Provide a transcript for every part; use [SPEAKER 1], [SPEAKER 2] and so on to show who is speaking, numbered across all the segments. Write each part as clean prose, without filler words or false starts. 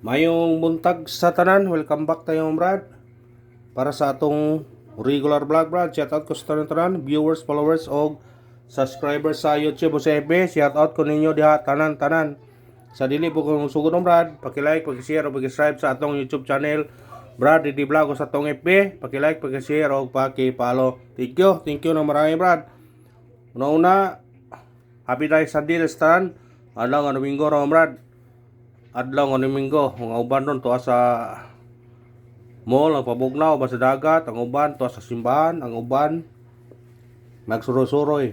[SPEAKER 1] Mayong buntag sa tanan, welcome back tayo Brad. Para sa atong regular vlog Brad, shout out ko sa tanan, viewers, followers og subscribers sa YouTube o sa FB. Shout out ko ninyo diha tanan. Sa dili po kung sugod Brad, paki-like, paki-share o paki-subscribe sa atong YouTube channel Brad Didi Vlog o sa atong FB. Paki-like, paki-share o paki-follow. Thank you na marami Brad. Una, happy day sa dili sa tanan. Adlaw nga Domingo ra Brad. Adlaw nga Domingo, mga uban ron tuwa sa mall, ang pabugnaw ba sa dagat, ang uban tuwa sa simbahan, ang uban nagsuroy-suroy.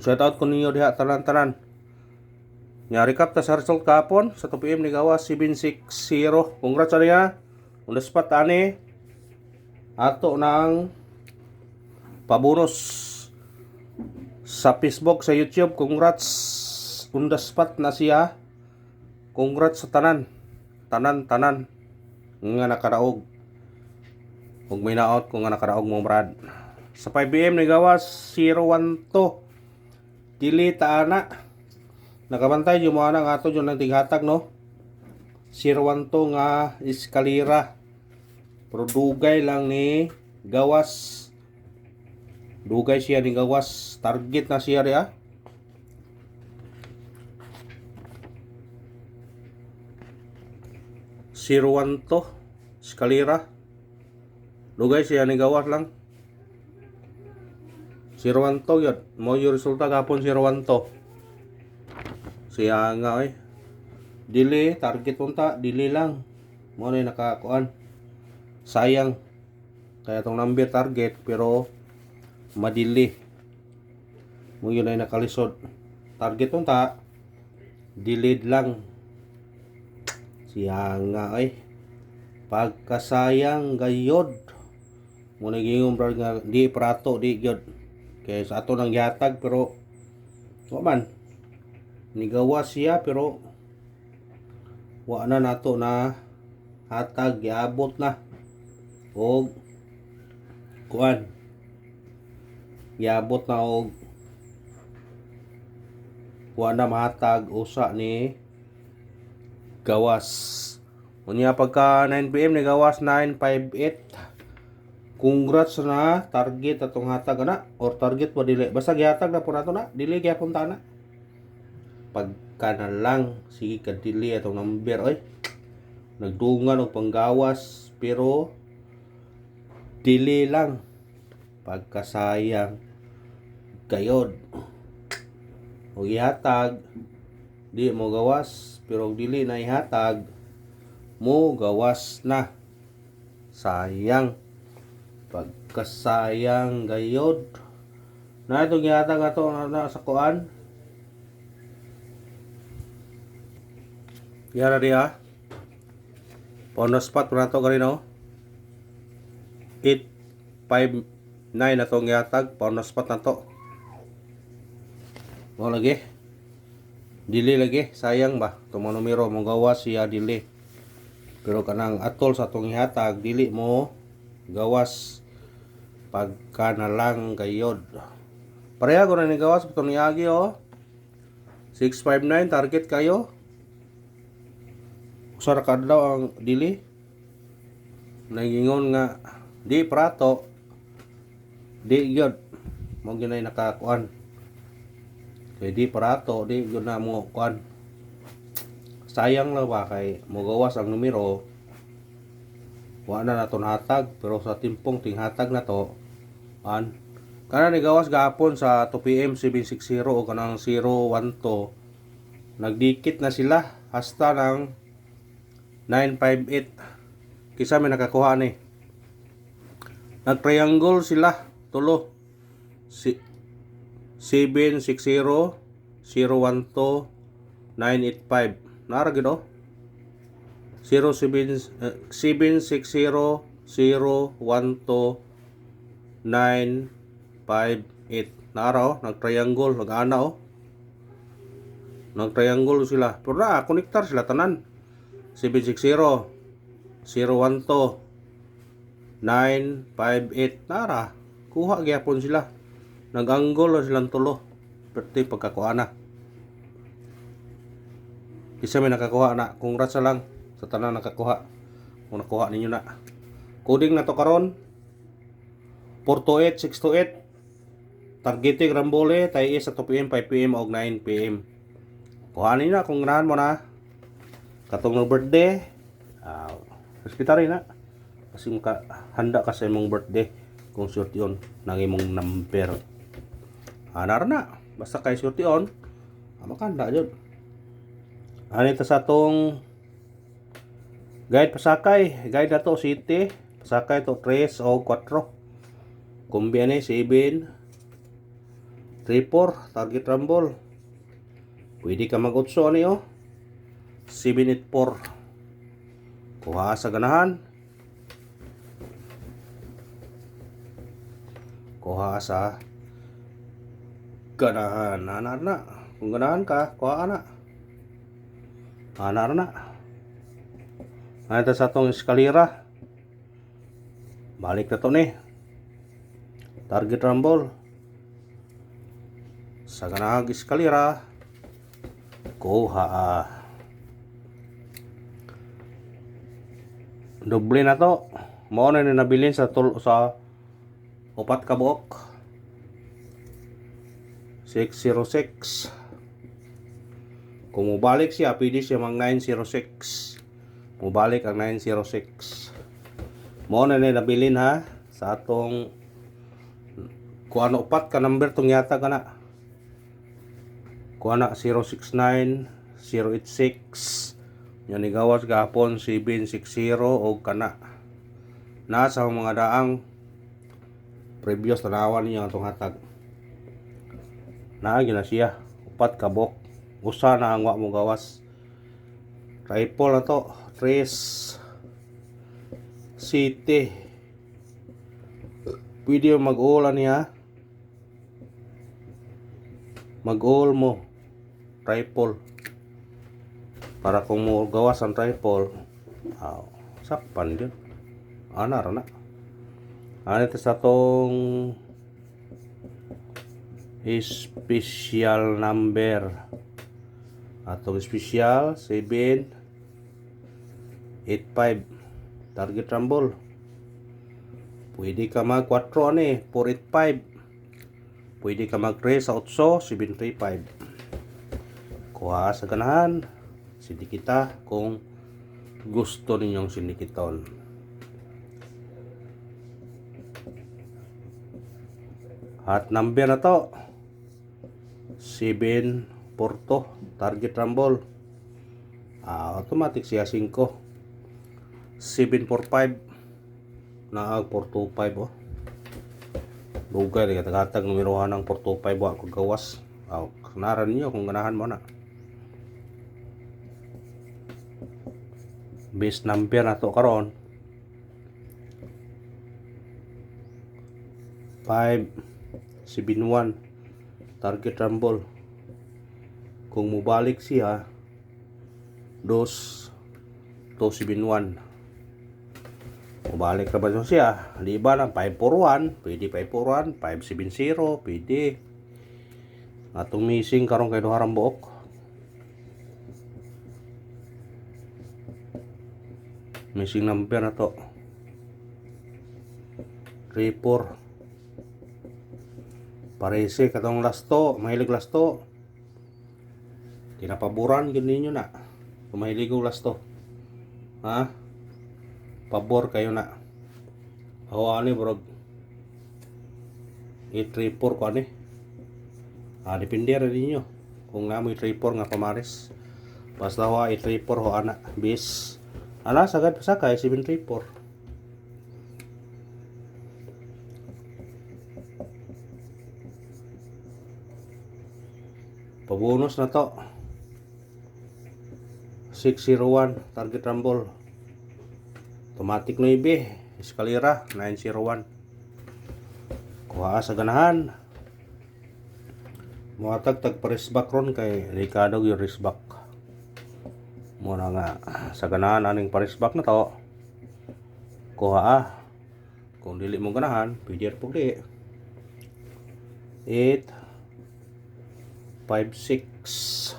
[SPEAKER 1] Shout out ko ninyo diha tanan. Nya recap ta sa result kahapon sa 2 PM ni gawas 760. Congrats niya. On the spot ani ato ng pabonus sa Facebook, sa YouTube. Congrats, on the spot na siya. Congrats sa tanan nga nakaraog. Ug may naot ko nga nakaraog mo Brad. Sa 5 PM ni gawas 012. Dili ta ana. Nakabantay yung mga nga ato yung tighatag no. 012 nga eskalera. Pero dugay lang ni gawas. Dugay siya ni gawas. Target na siya ri 012 eskalera. Dugay siya ni gawas lang. 012 yun. Mo yung resulta kapon 012. Siya nga dili, target punta, dili lang. Mo na nakakuan. Sayang. Kaya tong number target pero madili. Mo yun ay nakalisod. Target punta, delayed lang. Siya nga pagkasayang gayod. Muna gingon Brad nga di prato di gyud. Kaya sa ato nang gihatag pero man nigawa siya pero wa na nato na hatag, giabot na og kuan. Giabot na og wa na mahatag usa ni gawas. Unya pagka 9 PM ni gawas 958. Congrats na target atong hatag na or target pa dili. Basta gihatag na po nato na, dili gyapon ta na. Pagka na lang sige ka dili atong number Nagdungan og panggawas pero dili lang. Pagkasayang gayod. O ihatag di mo gawas pero dili na ihatag mo gawas na. Sayang. Pagkasayang gayod. Na itong ihatag ato na sa kuan. Yara diha. On the spot na ito kanino. 859 na itong ihatag. On the spot na ito. Mo lagi. Dili lagi, sayang ba? Itong numero mong gawas siya dili. Pero kanang atol sa itong ihatag, dili mo gawas pagka na lang gayod. Pareha ko na ni gawas itong iagi 659 target kayo. Usara ka daw ang dili. Nagingon nga di prato. Di gyud. Mo ginay nakakuan. Kaya di parato, di yun na mo kuan. Sayang lang ba kay magawas ang numero. Wa na naton hatag pero sa timpong tinghatag na to kana ni gawas gahapon sa 2 PM 760 o kanang 012 nagdikit na sila hasta ng 958. Kisa may nakakuha ni. Nag-triangle sila tulo. 760 012 985 nara gid 760 012 958 nara nag-triangle nag-ana nag-triangle sila pero na connector sila tanan 760 012 958 nara kuha gyapon sila. Nag-anggol na silang tulo. Perti pagkakuha na. Isa may nakakuha na. Congrats lang sa tanan nakakuha. Kung nakuha ninyo na. Coding na to karon 428 628. Targeting Rambole tay is sa 2 PM, 5 PM og 9 PM. Kuhanin na kung ganahan mo na. Katong no birthday, respetar na. Kasi maka handa ka sa imong birthday kung short yun nang imong number. Anar na. Basta kay short yun, makanda yun. Ano ito sa atong guide pasakay. Guide na to city. Pasakay to 3 o 4. Kumbiyan 7 3-4 target rumble. Pwede ka mag-utso ano yun 784. Kuha sa ganahan. Kuha sa ganahan. Anar na. Kung ganahan ka, kuha na. Anar na. Ito sa itong eskalera. Balik na to ni. Target rumble. Sa ganahag eskalera. Kuha. Doble na to. Mao na nabilin sa upat ka buok. 606. Kung mubalik siya, pwede siya mang 906. Mubalik ang 906. Mao na nabilin ha sa atong kuha na upat ka number tong yata ka na. Kuha na 069 086. Yan igawas gahapon 760 o kana. Nasa mga daang previous tanawan niya itong hatag. Naagi na siya. Upat kabok. Usa na ang wa mo gawas. Triple na to. Trace. City. Pwede mag-all niya. Mag-all mo. Triple. Para kung mo gawas ang triple, sakpan din. Anar na. Ano ito sa itong special number. Atong special 785 target rumble. Pwede ka mag 4 ani 485. Pwede ka mag 3 sa 8 735. Kuha sa ganahan. Sindikita kung gusto ninyong sindikiton. At number na to 742 target rumble. Automatic siya 5 745 na 425 oh. Lugay rin katag-katag numerohan ng 425 wa kung gawas. Kanaran niyo kung ganahan mo na. Base number na to karon 571 target rumble. Kung mubalik siya 271 mubalik na ba siya? Di ba lang 541 pwede 541 570 pwede. Atong missing karon kay duharang buok. Missing number na to 34. Parese katong lasto, mahilig lasto. Kinapaboran yun ninyo na. Kung mahilig og lasto. Ha? Pabor kayo na. Ani bro. 834 ko ani. Depende rin ninyo. Kung namoy 34 nga pamares. Basta ho 834 ho ana. Bis. Ala, sagad pa sakay, 734. Pabonus na to. 601, target rumble. Automatic 9, eskalera, 901. Kuha sa ganahan. Muhatag tag-parisback ron kay Ricardo yung risback. Muna nga sa ganahan aning parisback na to. Kuha kung dili mo ganahan pwede po di 8 5 6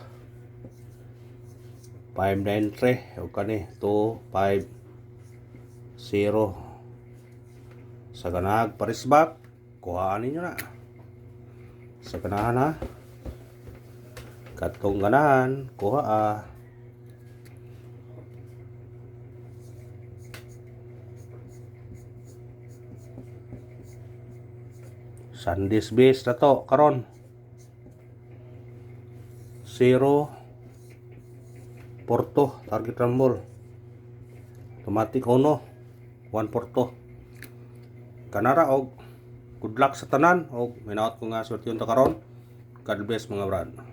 [SPEAKER 1] 593 o kani 250 sa ganag parisbak kuhaan ninyo na sa ganahan ha katong ganahan kuha Sandis base na to karon 0 porto target rumble automatic 1 porto kanara og good luck sa tanan og minaot ko nga swerte yun ta karon. God bless mga brad.